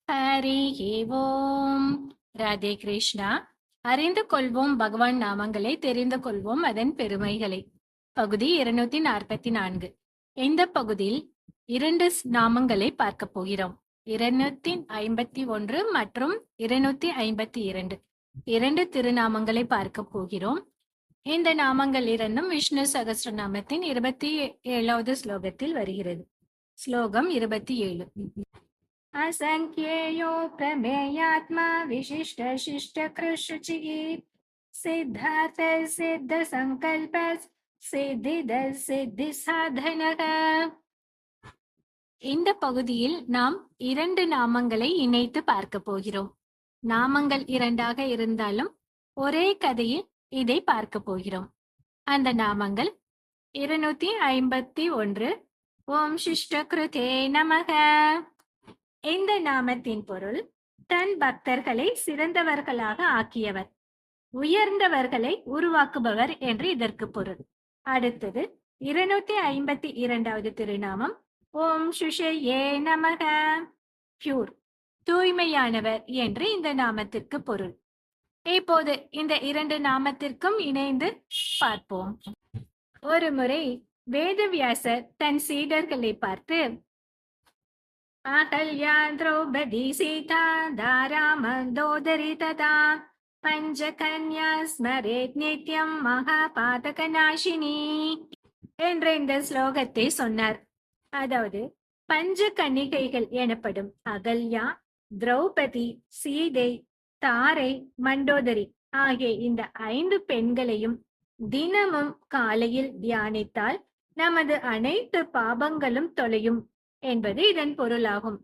ஹரிஹி ஓம். ராதே கிருஷ்ணா. அறிந்து கொள்வோம் பகவான் நாமங்களை, தெரிந்து கொள்வோம் அதன் பெருமைகளை. பகுதி 244. இந்த பகுதியில் 2 நாமங்களை பார்க்க போகிறோம். 251 மற்றும் 252 2 திருநாமங்களை பார்க்க போகிறோம். இந்த நாமங்கள் இரண்டும் விஷ்ணு சகஸ்ரநாமத்தின் 27வது ஸ்லோகத்தில் வருகிறது. ஸ்லோகம் 27. असंख्येयो प्रमेयात्मा विशिष्ट शिष्ट कृष्णचिः सिद्धार्थ सिद्ध संकल्प सिद्धिद सिद्धि साधनக. இந்த பகுதியில் நாம் 2 நாமங்களை இணைத்து பார்க்க போகிறோம். நாமங்கள் 2ஆக இருந்தாலும் ஒரே கதையில் இதை பார்க்க போகிறோம். அந்த நாமங்கள் 251. ஓம் சிஷ்ட கிருதே நமக. இந்த நாமத்தின் பொருள் தன் பக்தர்களை சிறந்தவர்களாக ஆக்கியவர், உயர்ந்தவர்களை உருவாக்குபவர் என்று இதற்கு பொருள். அடுத்தது 252வது திருநாமம் ஓம் சுஷயே நமக. பியூர், தூய்மையானவர் என்று இந்த நாமத்திற்கு பொருள். இப்போது இந்த 2 நாமத்திற்கும் இணைந்து பார்ப்போம். ஒரு முறை வேதவியாசர் தன் சீடர்களை பார்த்து, आहल्या द्रौपदी सीता दारा मन्दोदरी तथा பஞ்சகன்யா ஸ்மரேத் நித்யம் மகாபாதகநாசினி என்ற இந்த ஸ்லோகத்தை சொன்னார். அதாவது பஞ்ச கன்னிகைகள் எனப்படும் அகல்யா, திரௌபதி, சீதை, தாரை, மண்டோதரி ஆகிய இந்த 5 பெண்களையும் தினமும் காலையில் தியானித்தால் நமது அனைத்து பாபங்களும் தொலையும் என்பது இதன் பொருளாகும்.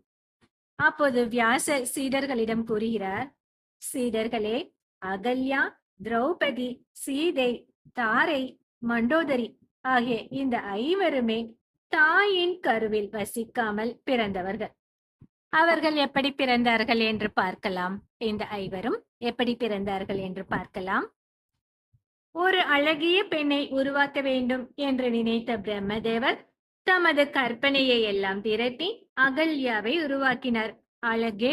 அப்போது வியாசர் சீடர்களிடம் கூறுகிறார், சீடர்களே, அகல்யா, திரௌபதி, சீதை, தாரை, மண்டோதரி ஆகிய இந்த 5 தாயின் கருவில் வசிக்காமல் பிறந்தவர்கள். அவர்கள் எப்படி பிறந்தார்கள் என்று பார்க்கலாம். இந்த 5 எப்படி பிறந்தார்கள் என்று பார்க்கலாம். ஒரு அழகிய பெண்ணை உருவாக்க வேண்டும் என்று நினைத்த பிரம்மதேவர் தமது கற்பனையை எல்லாம் திரட்டி அகல்யாவை உருவாக்கினார். அழகே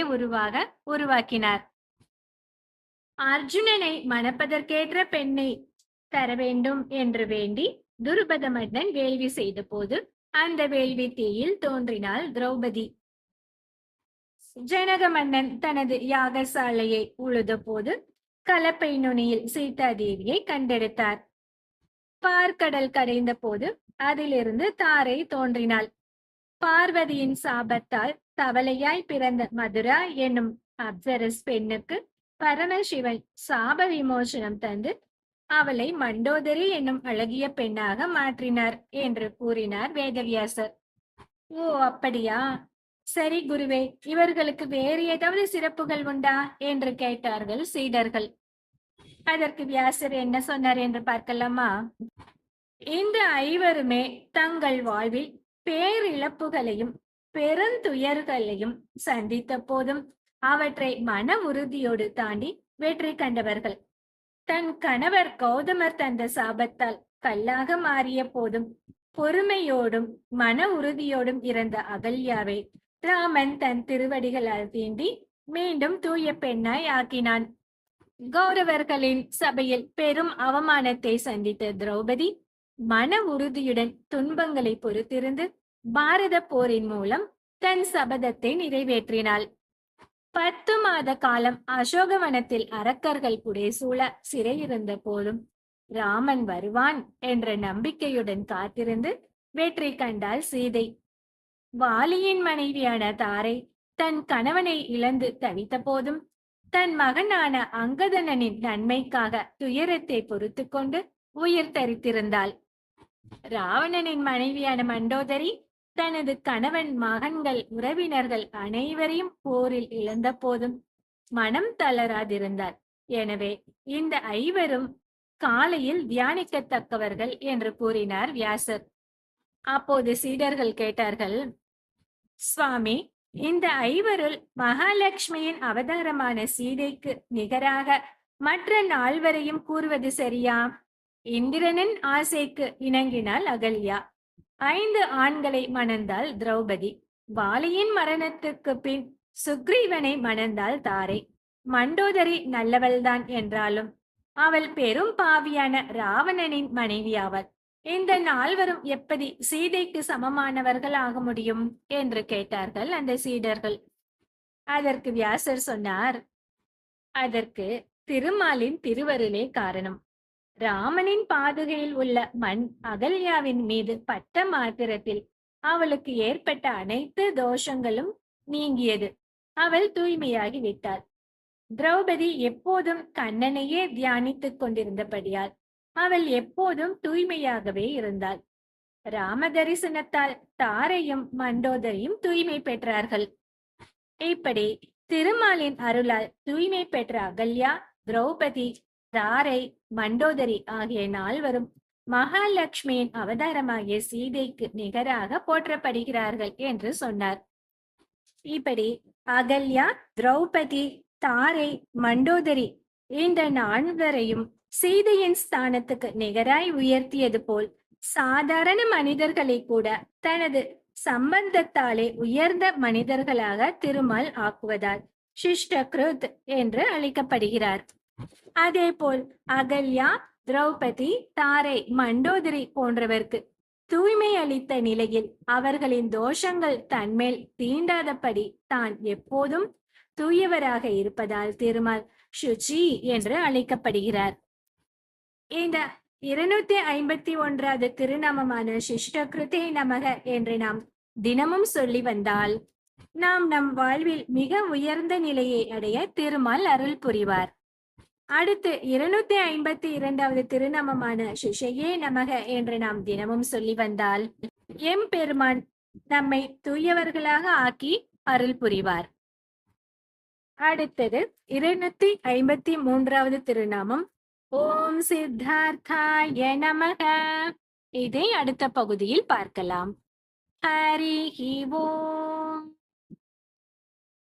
உருவாக்கினார். அர்ஜுனனை மணப்பதற்கேற்ற பெண்ணை தர வேண்டும் என்று வேண்டி துருபத மன்னன் வேள்வி செய்த போது அந்த வேள்வி தீயில் தோன்றினாள் திரௌபதி. ஜனக மன்னன் தனது யாகசாலையை உழுத போது கலப்பை நுனியில் சீதா தேவியை கண்டெடுத்தார். பார்க்கடல் கரைந்த போது அதிலிருந்து தாரை தோன்றினாள். பார்வதியின் சாபத்தால் தவளையாய் பிறந்த மதுரா என்னும் அப்சரஸ் பெண்ணுக்கு பரமசிவன் சாப விமோசனம் தந்து அவளை மண்டோதரி என்னும் அழகிய பெண்ணாக மாற்றினார் என்று கூறினார் வேதவியாசர். ஓ, அப்படியா? சரி குருவே, இவர்களுக்கு வேறு ஏதாவது சிறப்புகள் உண்டா என்று கேட்டார்கள் சீடர்கள். அதற்கு வியாசர் என்ன சொன்னார் என்று பார்க்கலாமா? இந்த 5 தங்கள் வாழ்வில் பேரிழப்புகளையும் பெருந்துயர்களையும் சந்தித்த போதும் அவற்றை மன உறுதியோடு தாண்டி வெற்றி கண்டவர்கள். தன் கணவர் கௌதமர் தந்த சாபத்தால் கல்லாக மாறிய போதும் பொறுமையோடும் மன உறுதியோடும் இருந்த அகல்யாவை ராமன் தன் திருவடிகளால் தீண்டி மீண்டும் தூய பெண்ணாய் ஆக்கினான். கௌரவர்களின் சபையில் பெரும் அவமானத்தை சந்தித்த திரௌபதி மன உறுதியுடன் துன்பங்களை பொறுத்திருந்து பாரத போரின் மூலம் தன் சபதத்தை நிறைவேற்றினாள். 10 மாத காலம் அசோகவனத்தில் அரக்கர்கள் புடைசூழ சிறையிருந்த போதும் ராமன் வருவான் என்ற நம்பிக்கையுடன் காத்திருந்து வெற்றி கண்டாள் சீதை. வாலியின் மனைவியான தாரை தன் கணவனை இழந்து தவித்த போதும் தன் மகனான அங்கதனின் நன்மைக்காக துயரத்தை பொறுத்து கொண்டு உயிர் தரித்திருந்தாள். ராவணனின் மனைவியான மண்டோதரி தனது கணவன், மகன்கள், உறவினர்கள் அனைவரையும் போரில் இழந்த போதும் மனம் தளராதிருந்தார். எனவே இந்த 5 காலையில் தியானிக்கத்தக்கவர்கள் என்று கூறினார் வியாசர். அப்போது சீடர்கள் கேட்டார்கள், சுவாமி, இந்த 5 மகாலட்சுமியின் அவதாரமான சீதைக்கு நிகராக மற்ற 4 கூறுவது சரியா? இந்திரனின் ஆசைக்கு இணங்கினாள் அகல்யா. 5 ஆண்களை மணந்தாள் திரௌபதி. வாலியின் மரணத்துக்கு பின் சுக்ரீவனை மணந்தாள் தாரை. மண்டோதரி நல்லவள்தான் என்றாலும் அவள் பெரும் பாவியான ராவணனின் மனைவியாவாள். இந்த நால்வரும் எப்படி சீதைக்கு சமமானவர்கள் ஆக முடியும் என்று கேட்டார்கள் அந்த சீடர்கள். அதற்கு வியாசர் சொன்னார், அதற்கு திருமாலின் திருவருளே காரணம். ராமனின் பாதுகையில் உள்ள மண் அகல்யாவின் மீது பட்ட மாத்திரத்தில் அவளுக்கு ஏற்பட்ட அனைத்து தோஷங்களும் நீங்கியது. அவள் தூய்மையாகி விட்டாள். திரௌபதி எப்போதும் கண்ணனையே தியானித்துக் கொண்டிருந்தபடியால் அவள் எப்போதும் தூய்மையாகவே இருந்தாள். ராம தரிசனத்தால் தாரையும் மண்டோதரியும் தூய்மை பெற்றார்கள். இப்படி திருமாலின் அருளால் தூய்மை பெற்ற அகல்யா, திரௌபதி, தாரை, மண்டோதரி ஆகிய நால்வரும் மகாலட்சுமியின் அவதாரமாகிய சீதைக்கு நிகராக போற்றப்படுகிறார்கள் என்று சொன்னார். இப்படி அகல்யா, திரௌபதி, தாரை, மண்டோதரி இந்த நால்வரையும் சீதையின் ஸ்தானத்துக்கு நிகராய் உயர்த்தியது போல் சாதாரண மனிதர்களை கூட தனது சம்பந்தத்தாலே உயர்ந்த மனிதர்களாக திருமால் ஆக்குவதால் சிஷ்டகிருத் என்று அழைக்கப்படுகிறார். அதேபோல் அகல்யா, திரௌபதி, தாரை, மண்டோதரி போன்றவர்க்கு தூய்மை அளித்த நிலையில் அவர்களின் தோஷங்கள் தன்மேல் தீண்டாதபடி தான் எப்போதும் தூயவராக இருப்பதால் திருமால் சுச்சி என்று அழைக்கப்படுகிறார். இந்த 251வது திருநாமமான சிஷ்டகிருதே நமக என்று நாம் தினமும் சொல்லி வந்தால் நாம் நம் வாழ்வில் மிக உயர்ந்த நிலையை அடைய திருமால் அருள் புரிவார். அடுத்து 252வது திருநாமமான சிஷையே நமக என்று நாம் தினமும் சொல்லி வந்தால் எம்பெருமான் நம்மை தூயவர்களாக ஆக்கி அருள் புரிவார். அடுத்தது 253வது திருநாமம் ஓம் சித்தார்த்தாய நமக. இதை அடுத்த பகுதியில் பார்க்கலாம். ஹரி ஓம்.